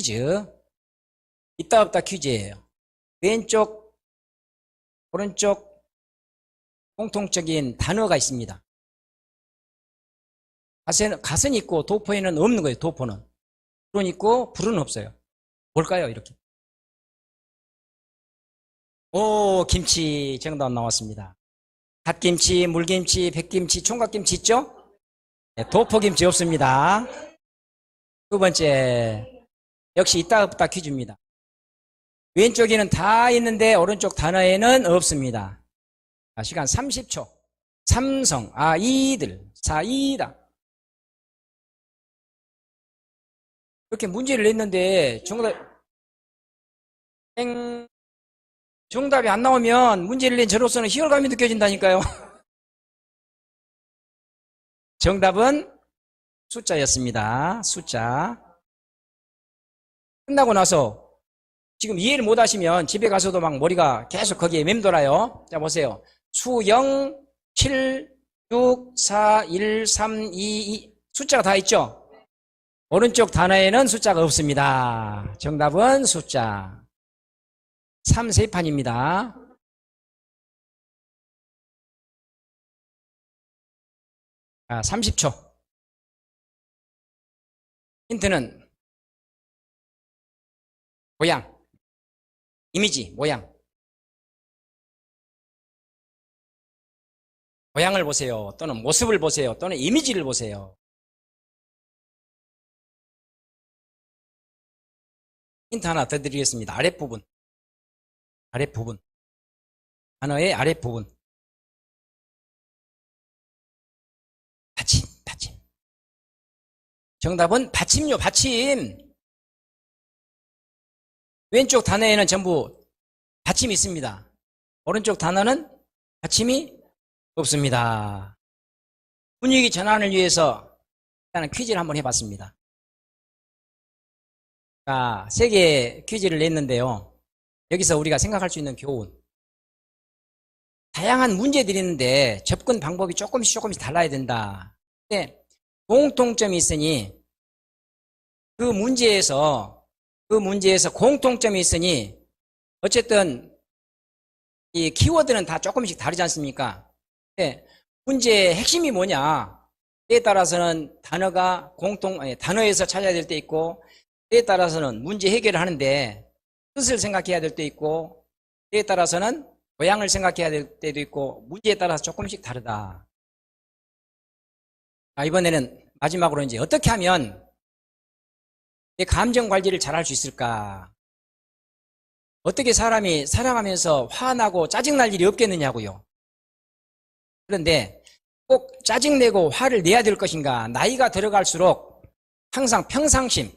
퀴즈. 있다 없다 퀴즈예요. 왼쪽, 오른쪽 공통적인 단어가 있습니다. 갓은 있고 도포에는 없는 거예요. 도포는. 불은 있고 불은 없어요. 뭘까요? 이렇게. 오, 김치 정답 나왔습니다. 갓김치, 물김치, 백김치, 총각김치 있죠? 네, 도포김치 없습니다. 두 번째, 역시 있다 없다 퀴즈입니다. 왼쪽에는 다 있는데 오른쪽 단어에는 없습니다. 시간 30초. 삼성, 이들, 사이다. 이렇게 문제를 냈는데 정답이 안 나오면 문제를 낸 저로서는 희열감이 느껴진다니까요. 정답은 숫자였습니다. 숫자. 끝나고 나서 지금 이해를 못 하시면 집에 가서도 막 머리가 계속 거기에 맴돌아요. 자, 보세요. 수0, 7, 6, 4, 1, 3, 2, 2 숫자가 다 있죠? 오른쪽 단어에는 숫자가 없습니다. 정답은 숫자. 3, 3판입니다. 30초. 힌트는 모양, 이미지, 모양. 모양을 보세요. 또는 모습을 보세요. 또는 이미지를 보세요. 힌트 하나 더 드리겠습니다. 아랫부분. 아랫부분. 단어의 아랫부분. 받침, 받침. 정답은 받침요, 받침. 왼쪽 단어에는 전부 받침이 있습니다. 오른쪽 단어는 받침이 없습니다. 분위기 전환을 위해서 일단은 퀴즈를 한번 해봤습니다. 자, 3개의 퀴즈를 냈는데요. 여기서 우리가 생각할 수 있는 교훈. 다양한 문제들이 있는데 접근 방법이 조금씩 달라야 된다. 근데 공통점이 있으니 그 문제에서 공통점이 있으니 어쨌든 이 키워드는 다 조금씩 다르지 않습니까? 근데 문제의 핵심이 뭐냐? 때에 따라서는 단어에서 찾아야 될 때 있고 때에 따라서는 문제 해결을 하는데 뜻을 생각해야 될 때 있고 때에 따라서는 모양을 생각해야 될 때도 있고 문제에 따라서 조금씩 다르다. 이번에는 마지막으로 이제 어떻게 하면 내 감정 관리를 잘 할 수 있을까? 어떻게 사람이 살아가면서 화나고 짜증날 일이 없겠느냐고요. 그런데 꼭 짜증내고 화를 내야 될 것인가? 나이가 들어갈수록 항상 평상심,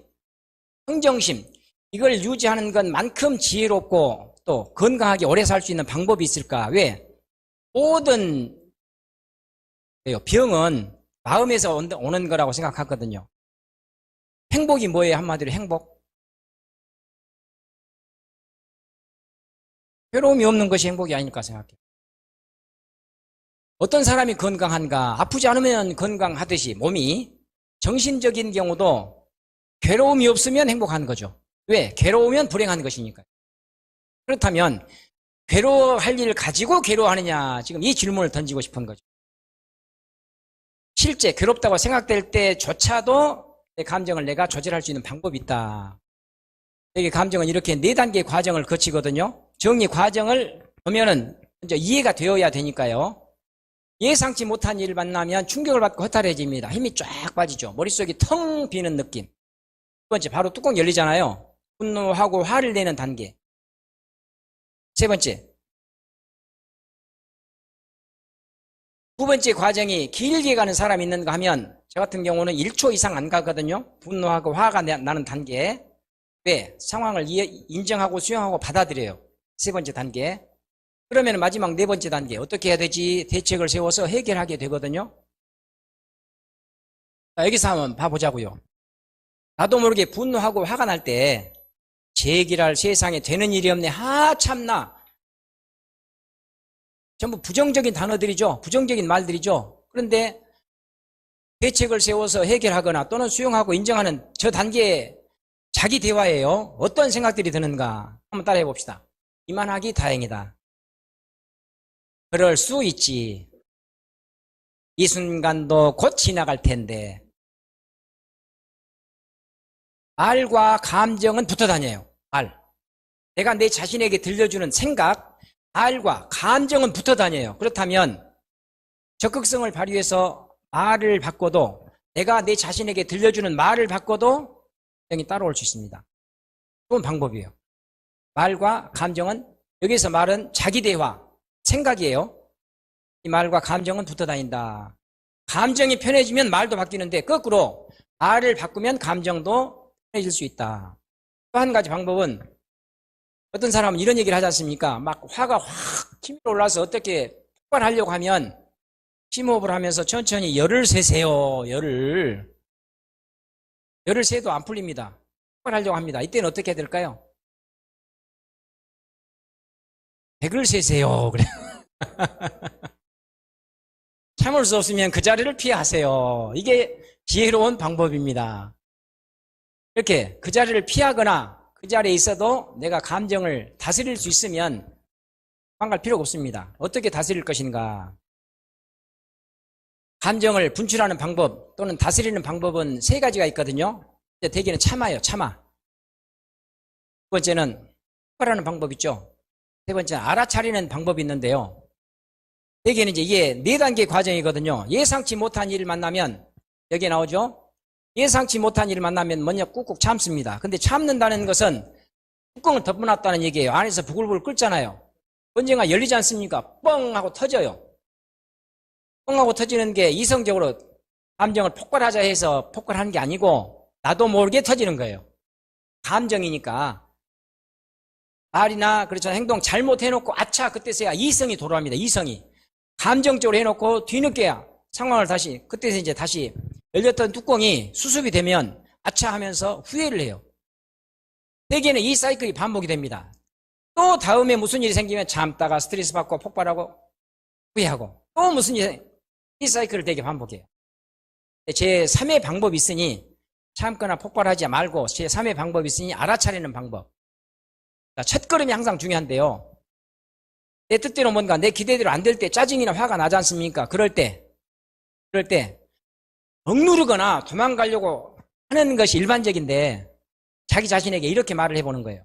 평정심 이걸 유지하는 것만큼 지혜롭고 또 건강하게 오래 살 수 있는 방법이 있을까? 왜? 모든 병은 마음에서 오는 거라고 생각하거든요. 행복이 뭐예요? 한마디로 행복. 괴로움이 없는 것이 행복이 아닐까 생각해요. 어떤 사람이 건강한가? 아프지 않으면 건강하듯이 몸이 정신적인 경우도 괴로움이 없으면 행복한 거죠. 왜? 괴로우면 불행한 것이니까요. 그렇다면 괴로워할 일을 가지고 괴로워하느냐? 지금 이 질문을 던지고 싶은 거죠. 실제 괴롭다고 생각될 때조차도 내 감정을 내가 조절할 수 있는 방법이 있다. 여기 감정은 이렇게 4단계의 과정을 거치거든요. 정리 과정을 보면은 먼저 이해가 되어야 되니까요. 예상치 못한 일을 만나면 충격을 받고 허탈해집니다. 힘이 쫙 빠지죠. 머릿속이 텅 비는 느낌. 두 번째, 바로 뚜껑 열리잖아요. 분노하고 화를 내는 단계. 세 번째, 두 번째 과정이 길게 가는 사람이 있는가 하면 저 같은 경우는 1초 이상 안 가거든요. 분노하고 화가 나는 단계. 왜? 상황을 인정하고 수용하고 받아들여요. 세 번째 단계. 그러면 마지막 4번째 단계 어떻게 해야 되지? 대책을 세워서 해결하게 되거든요. 자, 여기서 한번 봐보자고요. 나도 모르게 분노하고 화가 날 때 제 얘기를 세상에 되는 일이 없네. 참나. 전부 부정적인 단어들이죠. 부정적인 말들이죠. 그런데 대책을 세워서 해결하거나 또는 수용하고 인정하는 저 단계에 자기 대화예요. 어떤 생각들이 드는가 한번 따라해 봅시다. 이만하기 다행이다. 그럴 수 있지. 이 순간도 곧 지나갈 텐데. 말과 감정은 붙어 다녀요. 말. 내가 내 자신에게 들려주는 생각, 말과 감정은 붙어 다녀요. 그렇다면 적극성을 발휘해서 말을 바꿔도, 내가 내 자신에게 들려주는 말을 바꿔도 감정이 따라올 수 있습니다. 좋은 방법이에요. 말과 감정은, 여기서 말은 자기 대화, 생각이에요. 이 말과 감정은 붙어 다닌다. 감정이 편해지면 말도 바뀌는데 거꾸로 말을 바꾸면 감정도 편해질 수 있다. 또 한 가지 방법은, 어떤 사람은 이런 얘기를 하지 않습니까? 막 화가 확 치밀어 올라서 어떻게 폭발하려고 하면 심호흡을 하면서 천천히 열을 세세요. 열을 세도 안 풀립니다. 폭발하려고 합니다. 이때는 어떻게 해야 될까요? 100을 세세요. 그래. 참을 수 없으면 그 자리를 피하세요. 이게 지혜로운 방법입니다. 이렇게 그 자리를 피하거나 그 자리에 있어도 내가 감정을 다스릴 수 있으면 도망갈 필요가 없습니다. 어떻게 다스릴 것인가? 감정을 분출하는 방법 또는 다스리는 방법은 세 가지가 있거든요. 대개는 참아요. 참아. 두 번째는 폭발하는 방법 있죠. 세 번째는 알아차리는 방법이 있는데요. 대개는 이게 네 단계 과정이거든요. 예상치 못한 일을 만나면, 여기에 나오죠. 예상치 못한 일을 만나면 먼저 꾹꾹 참습니다. 근데 참는다는 것은 뚜껑을 덮어놨다는 얘기예요. 안에서 부글부글 끓잖아요. 언젠가 열리지 않습니까? 뻥 하고 터져요. 뻥 하고 터지는 게 이성적으로 감정을 폭발하자 해서 폭발하는 게 아니고 나도 모르게 터지는 거예요. 감정이니까. 말이나 그렇죠, 행동 잘못해놓고 아차 그때서야 이성이 돌아옵니다. 이성이. 감정적으로 해놓고 뒤늦게야 상황을 다시, 그때서 이제 다시 열렸던 뚜껑이 수습이 되면 아차 하면서 후회를 해요. 대개는 이 사이클이 반복이 됩니다. 또 다음에 무슨 일이 생기면 참다가 스트레스 받고 폭발하고 후회하고 또 무슨 일이, 이 사이클을 되게 반복해요. 제 3의 방법이 있으니, 참거나 폭발하지 말고 제 3의 방법이 있으니 알아차리는 방법. 첫 걸음이 항상 중요한데요. 내 뜻대로 뭔가 내 기대대로 안 될 때 짜증이나 화가 나지 않습니까? 그럴 때 억누르거나 도망가려고 하는 것이 일반적인데, 자기 자신에게 이렇게 말을 해보는 거예요.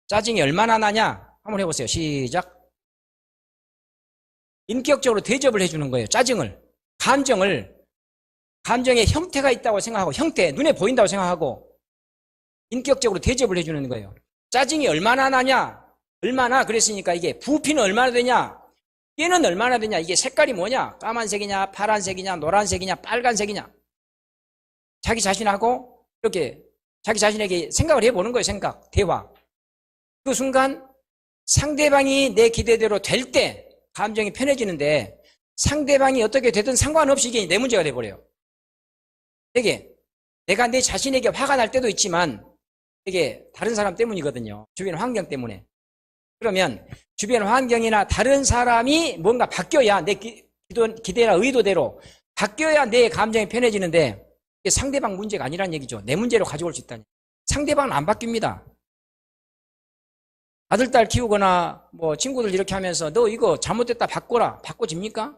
짜증이 얼마나 나냐? 한번 해보세요. 시작. 인격적으로 대접을 해주는 거예요. 짜증을, 감정에 형태가 있다고 생각하고, 형태, 눈에 보인다고 생각하고 인격적으로 대접을 해주는 거예요. 짜증이 얼마나 나냐? 얼마나, 그랬으니까 이게 부피는 얼마나 되냐? 얘는 얼마나 되냐? 이게 색깔이 뭐냐? 까만색이냐? 파란색이냐? 노란색이냐? 빨간색이냐? 자기 자신하고 이렇게 자기 자신에게 생각을 해보는 거예요. 생각, 대화. 그 순간 상대방이 내 기대대로 될 때 감정이 편해지는데, 상대방이 어떻게 되든 상관없이 이게 내 문제가 돼버려요. 되게 내가 내 자신에게 화가 날 때도 있지만 되게 다른 사람 때문이거든요. 주변 환경 때문에. 그러면 주변 환경이나 다른 사람이 뭔가 바뀌어야, 내 기대나 의도대로 바뀌어야 내 감정이 편해지는데, 이게 상대방 문제가 아니란 얘기죠. 내 문제로 가져올 수 있다니. 상대방은 안 바뀝니다. 아들, 딸 키우거나 뭐 친구들 이렇게 하면서 너 이거 잘못됐다 바꿔라. 바꿔집니까?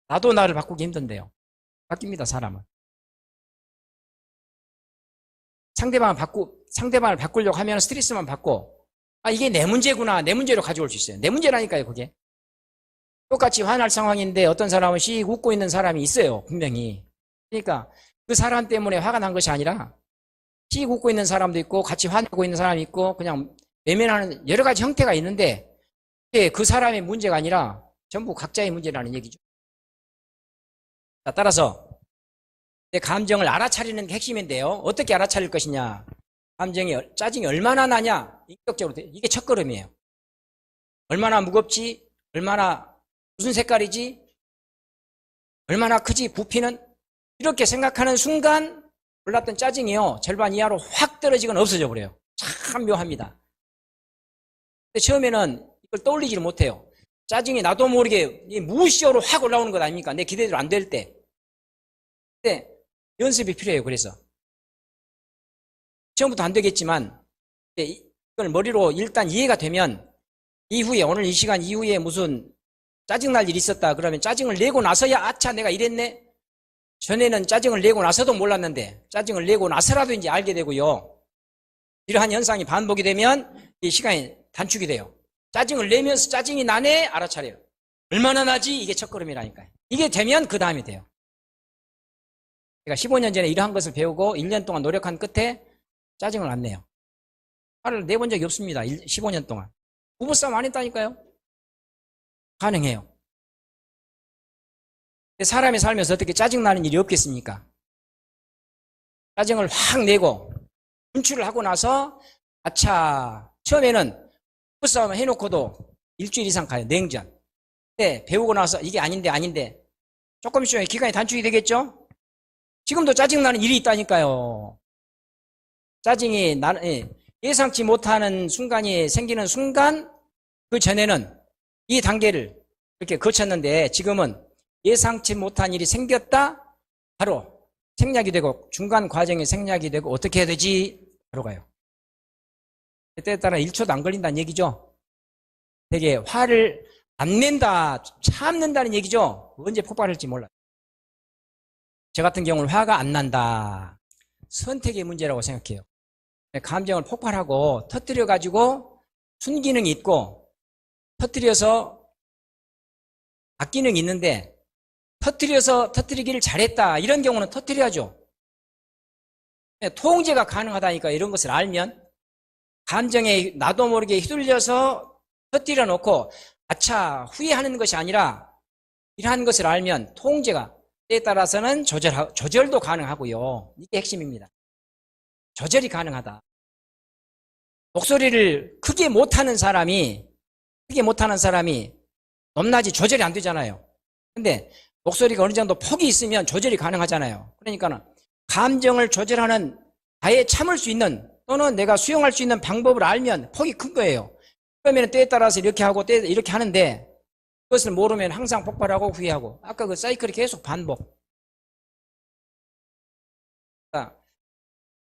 나도 나를 바꾸기 힘든데요. 바뀝니다, 사람은. 상대방을 바꾸려고 하면 스트레스만 받고, 아, 이게 내 문제구나. 내 문제로 가져올 수 있어요. 내 문제라니까요, 그게. 똑같이 화날 상황인데 어떤 사람은 씩 웃고 있는 사람이 있어요, 분명히. 그러니까 그 사람 때문에 화가 난 것이 아니라, 씩 웃고 있는 사람도 있고 같이 화내고 있는 사람이 있고 그냥 외면하는 여러 가지 형태가 있는데, 그 사람의 문제가 아니라 전부 각자의 문제라는 얘기죠. 자, 따라서 내 감정을 알아차리는 게 핵심인데요. 어떻게 알아차릴 것이냐? 짜증이 얼마나 나냐? 인격적으로. 이게 첫 걸음이에요. 얼마나 무겁지? 무슨 색깔이지? 얼마나 크지? 부피는? 이렇게 생각하는 순간 올랐던 짜증이요, 절반 이하로 확 떨어지거나 없어져 버려요. 참 묘합니다. 근데 처음에는 이걸 떠올리지를 못해요. 짜증이 나도 모르게 무시어로 확 올라오는 것 아닙니까? 내 기대대로 안 될 때. 근데 연습이 필요해요. 그래서 처음부터 안 되겠지만 이걸 머리로 일단 이해가 되면 이후에 오늘 이 시간 이후에 무슨 짜증날 일이 있었다 그러면 짜증을 내고 나서야 아차 내가 이랬네. 전에는 짜증을 내고 나서도 몰랐는데 짜증을 내고 나서라도 이제 알게 되고요. 이러한 현상이 반복이 되면 이 시간이 단축이 돼요. 짜증을 내면서 짜증이 나네 알아차려요. 얼마나 나지? 이게 첫걸음이라니까요. 이게 되면 그 다음이 돼요. 제가 15년 전에 이러한 것을 배우고 1년 동안 노력한 끝에 짜증을 안 내요. 화를 내본 적이 없습니다. 15년 동안. 부부싸움 안 했다니까요. 가능해요. 사람이 살면서 어떻게 짜증나는 일이 없겠습니까? 짜증을 확 내고 분출을 하고 나서 아차 처음에는 부부싸움 해놓고도 일주일 이상 가요. 냉전. 네, 배우고 나서 이게 아닌데 조금씩 기간이 단축이 되겠죠? 지금도 짜증나는 일이 있다니까요. 짜증이 예상치 못하는 순간이 생기는 순간 그 전에는 이 단계를 이렇게 거쳤는데 지금은 예상치 못한 일이 생겼다 바로 생략이 되고 중간 과정이 생략이 되고 어떻게 해야 되지? 바로 가요. 때에 따라 1초도 안 걸린다는 얘기죠. 되게 화를 안 낸다, 참는다는 얘기죠. 언제 폭발할지 몰라요. 저 같은 경우는 화가 안 난다. 선택의 문제라고 생각해요. 감정을 폭발하고 터뜨려가지고 순기능이 있고 터뜨려서 악기능이 있는데 터뜨리기를 잘했다. 이런 경우는 터뜨려야죠. 통제가 가능하다니까 이런 것을 알면 감정에 나도 모르게 휘둘려서 터뜨려 놓고 아차 후회하는 것이 아니라 이러한 것을 알면 통제가 때에 따라서는 조절도 가능하고요. 이게 핵심입니다. 조절이 가능하다. 목소리를 크게 못하는 사람이 높낮이 조절이 안 되잖아요. 근데 목소리가 어느 정도 폭이 있으면 조절이 가능하잖아요. 그러니까 감정을 조절하는 아예 참을 수 있는 또는 내가 수용할 수 있는 방법을 알면 폭이 큰 거예요. 그러면 때에 따라서 이렇게 하고 때에 이렇게 하는데 그것을 모르면 항상 폭발하고 후회하고 아까 그 사이클이 계속 반복. 그러니까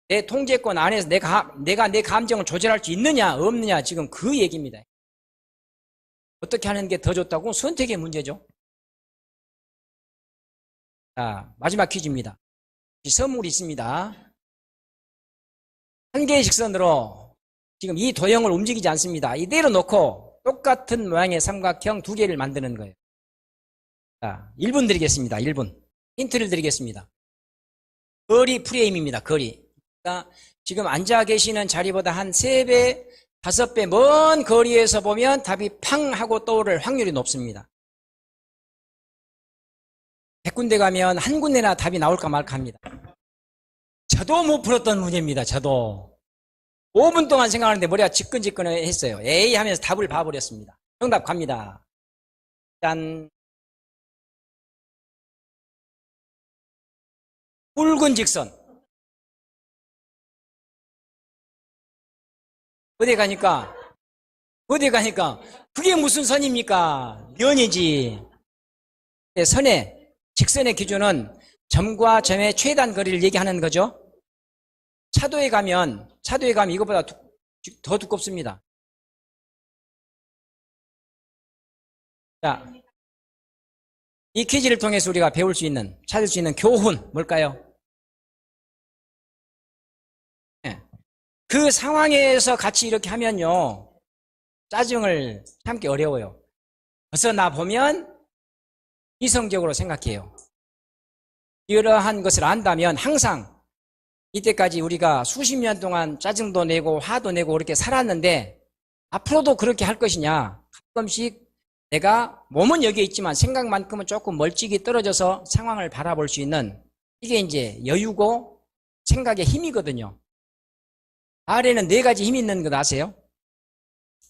내 통제권 안에서 내가 내 감정을 조절할 수 있느냐 없느냐 지금 그 얘기입니다. 어떻게 하는 게 더 좋다고? 선택의 문제죠. 자, 마지막 퀴즈입니다. 선물이 있습니다. 한 개의 직선으로 지금 이 도형을 움직이지 않습니다. 이대로 놓고 똑같은 모양의 삼각형 두 개를 만드는 거예요. 자, 1분 드리겠습니다. 1분. 힌트를 드리겠습니다. 거리 프레임입니다. 거리. 그러니까 지금 앉아 계시는 자리보다 한 3배, 5배 먼 거리에서 보면 답이 팡 하고 떠오를 확률이 높습니다. 100군데 가면 한 군데나 답이 나올까 말까 합니다. 저도 못 풀었던 문제입니다. 저도 5분 동안 생각하는데 머리가 지끈지끈했어요. 에이 하면서 답을 봐버렸습니다. 정답 갑니다. 짠. 붉은 직선. 어디 가니까 그게 무슨 선입니까? 면이지. 선의 직선의 기준은 점과 점의 최단 거리를 얘기하는 거죠. 차도에 가면 이것보다 더 두껍습니다. 자, 이 퀴즈를 통해서 우리가 찾을 수 있는 교훈 뭘까요? 그 상황에서 같이 이렇게 하면요 짜증을 참기 어려워요. 벗어나 보면 이성적으로 생각해요. 이러한 것을 안다면 항상 이때까지 우리가 수십 년 동안 짜증도 내고 화도 내고 그렇게 살았는데 앞으로도 그렇게 할 것이냐. 가끔씩 내가 몸은 여기에 있지만 생각만큼은 조금 멀찍이 떨어져서 상황을 바라볼 수 있는 이게 이제 여유고 생각의 힘이거든요. 말에는 4가지 힘이 있는 거 아세요?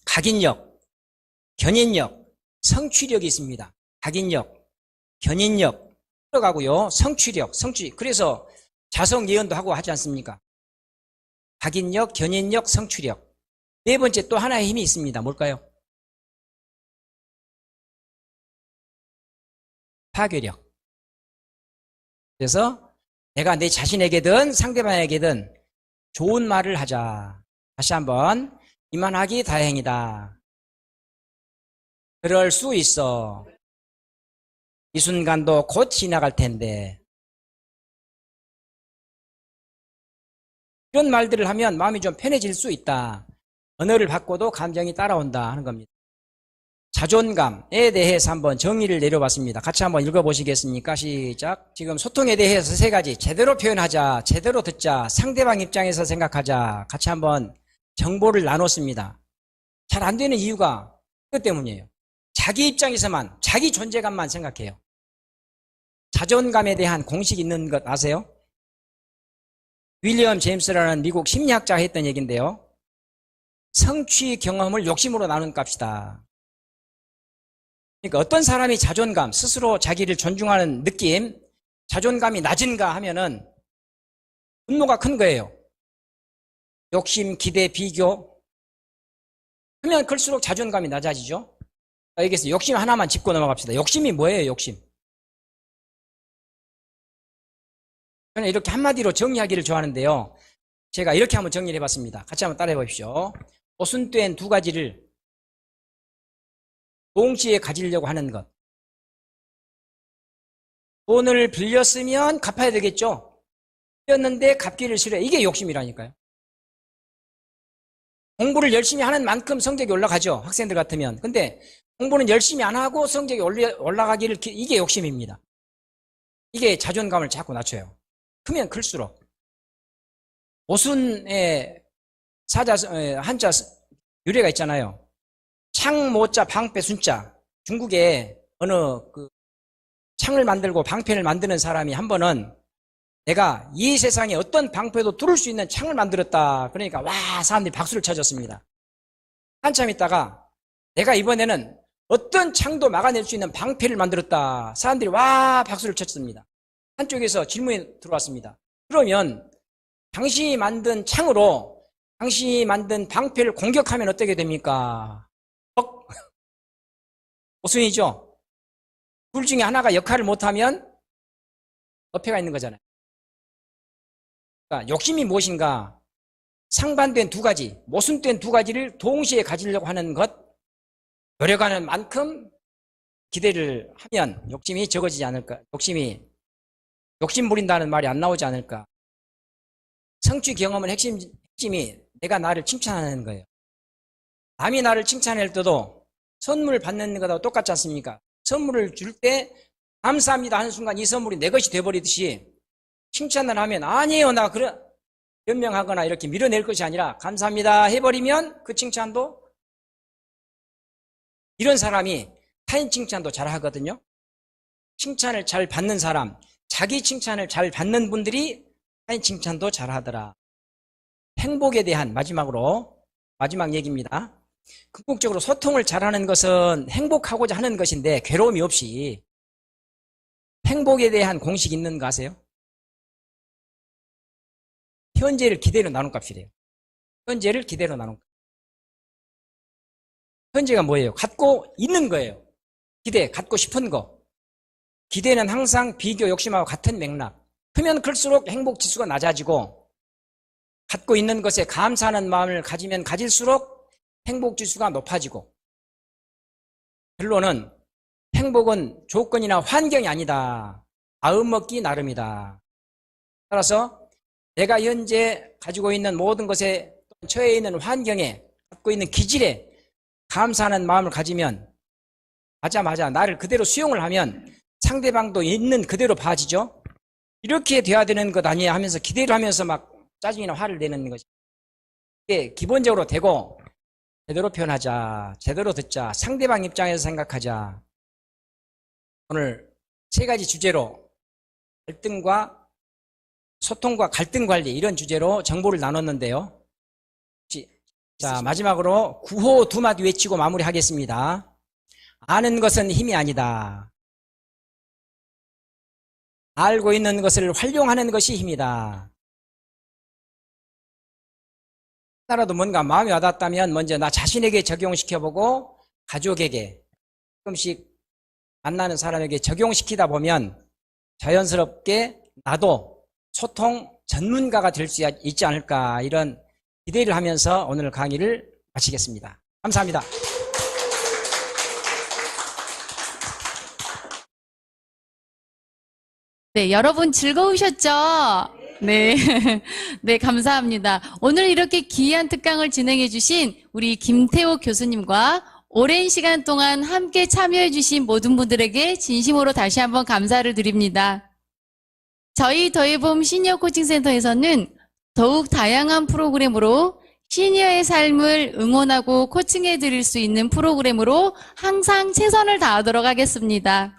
각인력, 견인력, 성취력이 있습니다. 각인력, 견인력 들어가고요. 성취력. 그래서 자성 예언도 하고 하지 않습니까? 각인력, 견인력, 성취력. 4번째 또 하나의 힘이 있습니다. 뭘까요? 파괴력. 그래서 내가 내 자신에게든 상대방에게든 좋은 말을 하자. 다시 한번 이만하기 다행이다. 그럴 수 있어. 이 순간도 곧 지나갈 텐데. 이런 말들을 하면 마음이 좀 편해질 수 있다. 언어를 바꿔도 감정이 따라온다 하는 겁니다. 자존감에 대해서 한번 정의를 내려봤습니다. 같이 한번 읽어보시겠습니까? 시작. 지금 소통에 대해서 세 가지. 제대로 표현하자, 제대로 듣자, 상대방 입장에서 생각하자. 같이 한번 정보를 나눴습니다. 잘 안 되는 이유가 그것 때문이에요. 자기 입장에서만, 자기 존재감만 생각해요. 자존감에 대한 공식이 있는 것 아세요? 윌리엄 제임스라는 미국 심리학자가 했던 얘기인데요. 성취 경험을 욕심으로 나눈 값이다. 그러니까 어떤 사람이 자존감, 스스로 자기를 존중하는 느낌, 자존감이 낮은가 하면은 분노가 큰 거예요. 욕심, 기대, 비교. 그러면 클수록 자존감이 낮아지죠. 여기서 욕심 하나만 짚고 넘어갑시다. 욕심이 뭐예요, 욕심? 저는 이렇게 한마디로 정의하기를 좋아하는데요. 제가 이렇게 한번 정리를 해봤습니다. 같이 한번 따라해 보십시오. 오순된 두 가지를 동시에 가지려고 하는 것. 돈을 빌렸으면 갚아야 되겠죠. 빌렸는데 갚기를 싫어해. 이게 욕심이라니까요. 공부를 열심히 하는 만큼 성적이 올라가죠. 학생들 같으면. 근데 공부는 열심히 안 하고 성적이 올라가기를 이게 욕심입니다. 이게 자존감을 자꾸 낮춰요. 크면 클수록. 오순의 사자 한자 유래가 있잖아요. 창, 모자, 방패, 순자. 중국에 어느 창을 만들고 방패를 만드는 사람이 한 번은 내가 이 세상에 어떤 방패도 뚫을 수 있는 창을 만들었다. 그러니까 와, 사람들이 박수를 쳐줬습니다. 한참 있다가 내가 이번에는 어떤 창도 막아낼 수 있는 방패를 만들었다. 사람들이 와, 박수를 쳤습니다. 한쪽에서 질문이 들어왔습니다. 그러면 당신이 만든 창으로 당신이 만든 방패를 공격하면 어떻게 됩니까? 오순이죠. 둘 중에 하나가 역할을 못하면 어폐가 있는 거잖아요. 그러니까 욕심이 무엇인가? 상반된 두 가지, 모순된 두 가지를 동시에 가지려고 하는 것, 노력하는 만큼 기대를 하면 욕심이 적어지지 않을까? 욕심 부린다는 말이 안 나오지 않을까? 성취 경험은 핵심이 내가 나를 칭찬하는 거예요. 남이 나를 칭찬할 때도 선물 받는 것하고 똑같지 않습니까? 선물을 줄 때 감사합니다 하는 순간 이 선물이 내 것이 돼버리듯이 칭찬을 하면 아니에요 나 그래 변명하거나 이렇게 밀어낼 것이 아니라 감사합니다 해버리면 그 칭찬도 이런 사람이 타인 칭찬도 잘 하거든요. 칭찬을 잘 받는 사람, 자기 칭찬을 잘 받는 분들이 타인 칭찬도 잘 하더라. 행복에 대한 마지막 얘기입니다. 궁극적으로 소통을 잘하는 것은 행복하고자 하는 것인데 괴로움이 없이 행복에 대한 공식이 있는 거 아세요? 현재를 기대로 나눈 값이래요. 현재를 기대로 나눈 값. 현재가 뭐예요? 갖고 있는 거예요. 기대, 갖고 싶은 거. 기대는 항상 비교, 욕심하고 같은 맥락. 크면 클수록 행복 지수가 낮아지고 갖고 있는 것에 감사하는 마음을 가지면 가질수록 행복 지수가 높아지고 결론은 행복은 조건이나 환경이 아니다. 마음먹기 나름이다. 따라서 내가 현재 가지고 있는 모든 것에 처해 있는 환경에 갖고 있는 기질에 감사하는 마음을 가지면 맞아 나를 그대로 수용을 하면 상대방도 있는 그대로 봐지죠. 이렇게 돼야 되는 것 아니야 하면서 기대를 하면서 막 짜증이나 화를 내는 것이 이게 기본적으로 되고 제대로 표현하자, 제대로 듣자, 상대방 입장에서 생각하자. 오늘 세 가지 주제로 갈등과 소통과 갈등 관리 이런 주제로 정보를 나눴는데요. 자, 마지막으로 구호 두 마디 외치고 마무리하겠습니다. 아는 것은 힘이 아니다. 알고 있는 것을 활용하는 것이 힘이다. 하나라도 뭔가 마음이 와닿았다면 먼저 나 자신에게 적용시켜보고 가족에게 조금씩 만나는 사람에게 적용시키다 보면 자연스럽게 나도 소통 전문가가 될 수 있지 않을까 이런 기대를 하면서 오늘 강의를 마치겠습니다. 감사합니다. 네, 여러분 즐거우셨죠? 네. 네, 감사합니다. 오늘 이렇게 귀한 특강을 진행해 주신 우리 김태호 교수님과 오랜 시간 동안 함께 참여해 주신 모든 분들에게 진심으로 다시 한번 감사를 드립니다. 저희 더해봄 시니어 코칭센터에서는 더욱 다양한 프로그램으로 시니어의 삶을 응원하고 코칭해 드릴 수 있는 프로그램으로 항상 최선을 다하도록 하겠습니다.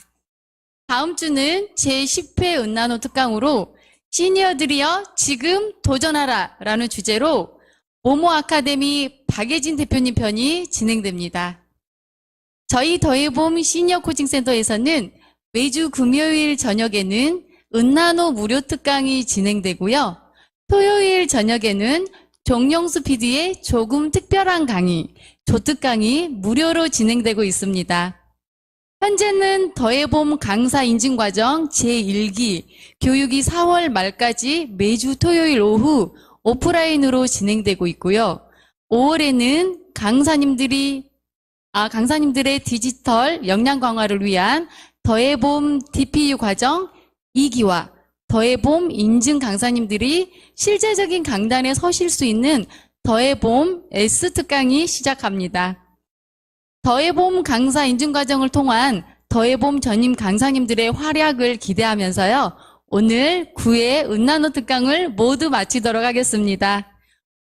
다음 주는 제10회 은나노 특강으로 시니어들이여 지금 도전하라 라는 주제로 모모 아카데미 박예진 대표님 편이 진행됩니다. 저희 더해봄 시니어 코칭센터에서는 매주 금요일 저녁에는 은나노 무료 특강이 진행되고요. 토요일 저녁에는 정영수 PD의 조금 특별한 강의, 조특강이 무료로 진행되고 있습니다. 현재는 더해봄 강사 인증과정 제1기 교육이 4월 말까지 매주 토요일 오후 오프라인으로 진행되고 있고요. 5월에는 강사님들의 디지털 역량 강화를 위한 더해봄 DPU 과정 2기와 더해봄 인증 강사님들이 실제적인 강단에 서실 수 있는 더해봄 S특강이 시작합니다. 더해봄 강사 인증 과정을 통한 더해봄 전임 강사님들의 활약을 기대하면서요. 오늘 9회 은나노 특강을 모두 마치도록 하겠습니다.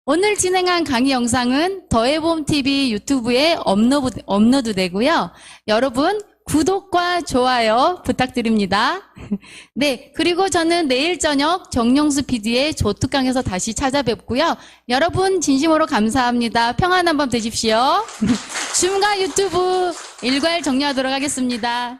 오늘 진행한 강의 영상은 더해봄 TV 유튜브에 업로드 되고요. 여러분 구독과 좋아요 부탁드립니다. 네, 그리고 저는 내일 저녁 정영수 PD의 조특강에서 다시 찾아뵙고요. 여러분 진심으로 감사합니다. 평안한 밤 되십시오. 줌과 유튜브 일괄 종료하도록 하겠습니다.